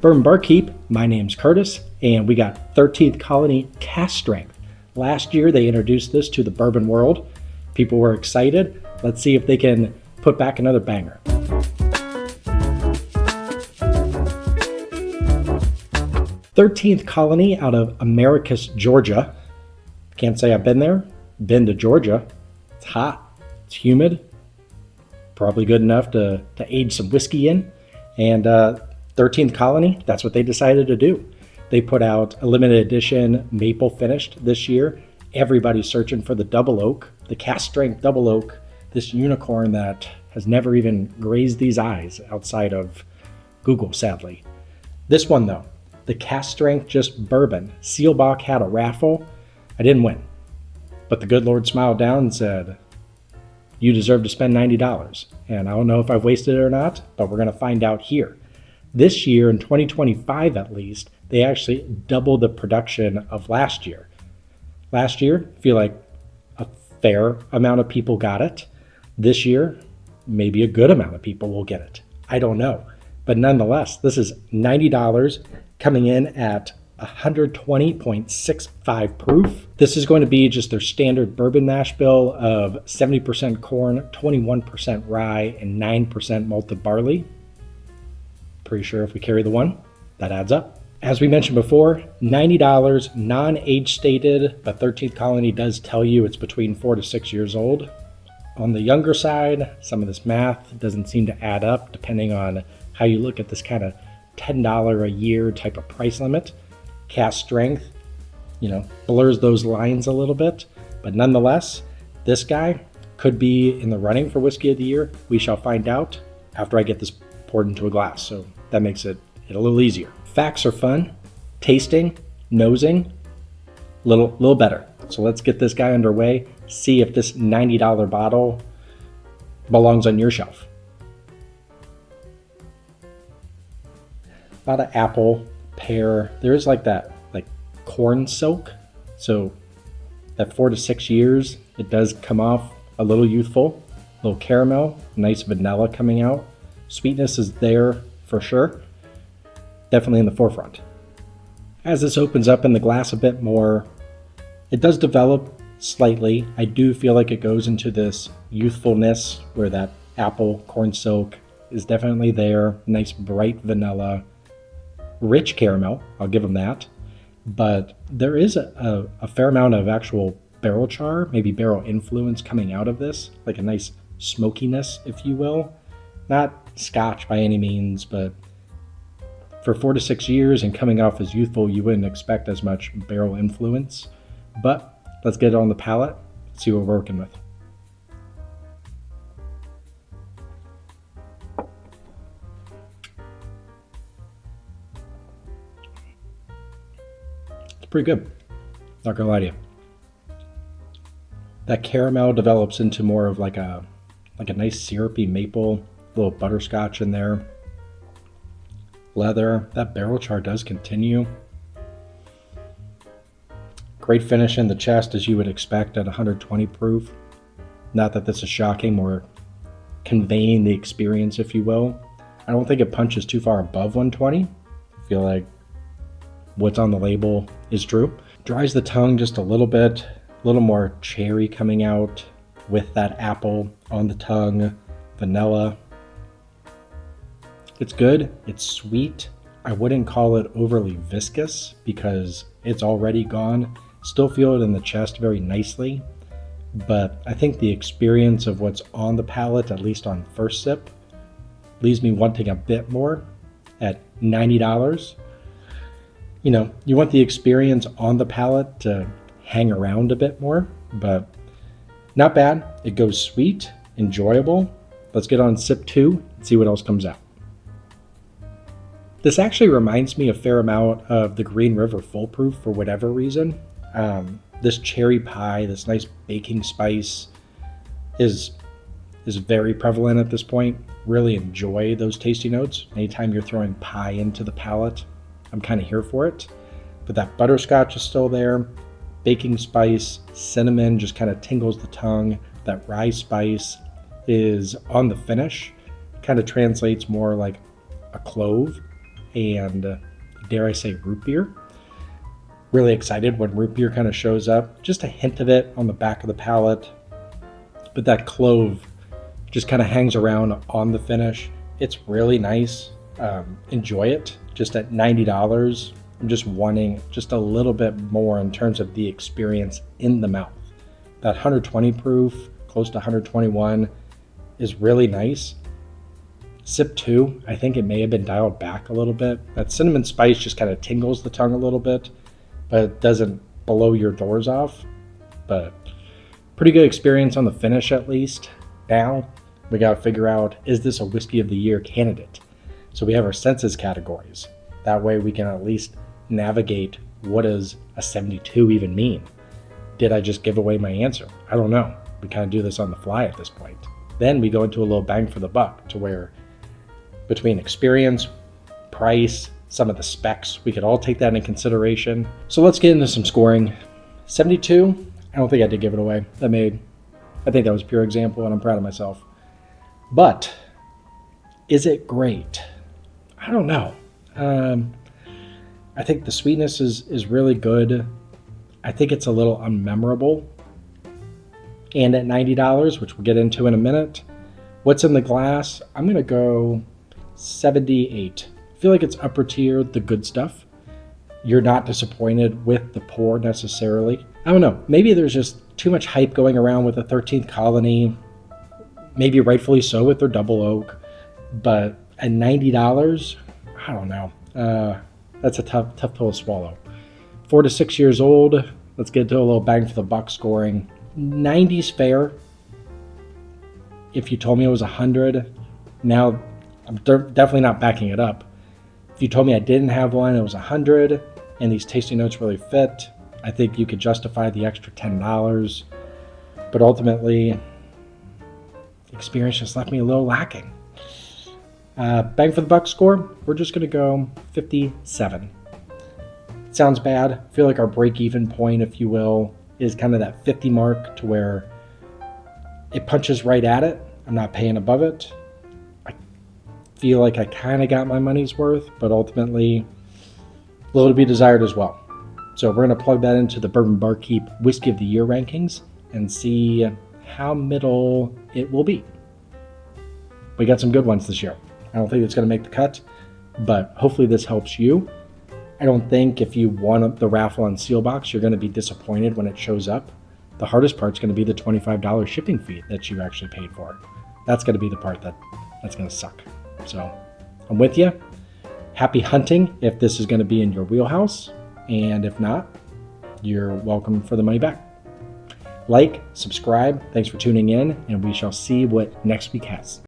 Bourbon Barkeep, my name's Curtis, and we got 13th Colony Cask Strength. Last year they introduced this to the bourbon world. People were excited. Let's see if they can put back another banger. Thirteenth Colony out of Americus, Georgia. Can't say I've been there. Been to Georgia. It's hot. It's humid. Probably good enough to age some whiskey in. And 13th Colony, that's what they decided to do. They put out a limited edition maple finished this year. Everybody's searching for the double oak, the cask strength double oak, this unicorn that has never even grazed these eyes outside of Google, sadly. This one though, the cask strength just bourbon. Seelbach had a raffle. I didn't win. But the good Lord smiled down and said, you deserve to spend $90. And I don't know if I've wasted it or not, but we're going to find out here. This year, in 2025 at least, they actually doubled the production of last year. Last year, I feel like a fair amount of people got it. This year, maybe a good amount of people will get it. I don't know. But nonetheless, this is $90 coming in at 120.65 proof. This is going to be just their standard bourbon mash bill of 70% corn, 21% rye, and 9% malted barley. Pretty sure if we carry the one, that adds up. As we mentioned before, $90, non-age stated, but 13th Colony does tell you it's between 4 to 6 years old. On the younger side, some of this math doesn't seem to add up depending on how you look at this kind of $10 a year type of price limit. Cask strength, blurs those lines a little bit, but nonetheless, this guy could be in the running for Whiskey of the Year. We shall find out after I get this poured into a glass, so that makes it a little easier. Facts are fun, tasting, nosing, little better. So let's get this guy underway, see if this $90 bottle belongs on your shelf. A lot of apple, pear. There is like corn soak. So that 4 to 6 years, it does come off a little youthful, a little caramel, nice vanilla coming out. Sweetness is there for sure. Definitely in the forefront. As this opens up in the glass a bit more, it does develop slightly. I do feel like it goes into this youthfulness where that apple corn soak is definitely there. Nice bright vanilla. Rich caramel, I'll give them that. But there is a fair amount of actual barrel char, maybe barrel influence coming out of this, like a nice smokiness, if you will. Not Scotch by any means, but for 4 to 6 years and coming off as youthful, you wouldn't expect as much barrel influence. But let's get it on the palate, see what we're working with. Pretty good, not gonna lie to you. That caramel develops into more of like a nice syrupy maple, little butterscotch in there. Leather, that barrel char does continue. Great finish in the chest as you would expect at 120 proof. Not that this is shocking, more conveying the experience, if you will. I don't think it punches too far above 120. I feel like what's on the label is true. Dries the tongue just a little bit, a little more cherry coming out with that apple on the tongue, vanilla. It's good, it's sweet. I wouldn't call it overly viscous because it's already gone. Still feel it in the chest very nicely, but I think the experience of what's on the palate, at least on first sip, leaves me wanting a bit more at $90. You want the experience on the palate to hang around a bit more, but not bad. It goes sweet, enjoyable. Let's get on sip 2 and see what else comes out. This actually reminds me a fair amount of the Green River Full Proof for whatever reason. This cherry pie, this nice baking spice is very prevalent at this point. Really enjoy those tasty notes. Anytime you're throwing pie into the palate, I'm kind of here for it. But that butterscotch is still there. Baking spice, cinnamon just kind of tingles the tongue. That rye spice is on the finish. Kind of translates more like a clove and dare I say root beer. Really excited when root beer kind of shows up. Just a hint of it on the back of the palate, but that clove just kind of hangs around on the finish. It's really nice. Enjoy it. Just at $90, I'm just wanting just a little bit more in terms of the experience in the mouth. That 120 proof, close to 121, is really nice. Sip 2, I think it may have been dialed back a little bit. That cinnamon spice just kind of tingles the tongue a little bit, but it doesn't blow your doors off. But pretty good experience on the finish at least. Now we got to figure out, is this a Whiskey of the Year candidate? So we have our senses categories. That way we can at least navigate what does a 72 even mean. Did I just give away my answer? I don't know. We kind of do this on the fly at this point. Then we go into a little bang for the buck to where between experience, price, some of the specs, we could all take that into consideration. So let's get into some scoring. 72, I don't think I did give it away. I think that was a pure example and I'm proud of myself. But is it great? I don't know. I think the sweetness is really good. I think it's a little unmemorable. And at $90, which we'll get into in a minute, what's in the glass? I'm going to go 78. I feel like it's upper tier, the good stuff. You're not disappointed with the pour necessarily. I don't know. Maybe there's just too much hype going around with the 13th Colony. Maybe rightfully so with their double oak. But at $90, I don't know. That's a tough pill to swallow. 4 to 6 years old. Let's get to a little bang for the buck scoring. 90's fair. If you told me it was 100, now I'm definitely not backing it up. If you told me I didn't have one, it was 100, and these tasting notes really fit, I think you could justify the extra $10. But ultimately, the experience just left me a little lacking. Bang for the buck score, we're just going to go 57. Sounds bad. I feel like our break-even point, if you will, is kind of that 50 mark to where it punches right at it. I'm not paying above it. I feel like I kind of got my money's worth, but ultimately a little to be desired as well. So we're going to plug that into the Bourbon Barkeep Whiskey of the Year rankings and see how middle it will be. We got some good ones this year. I don't think it's going to make the cut, but hopefully this helps you. I don't think if you won the raffle on Sealbox, you're going to be disappointed when it shows up. The hardest part's going to be the $25 shipping fee that you actually paid for. That's going to be the part that's going to suck. So I'm with you. Happy hunting if this is going to be in your wheelhouse. And if not, you're welcome for the money back. Like, subscribe. Thanks for tuning in, and we shall see what next week has.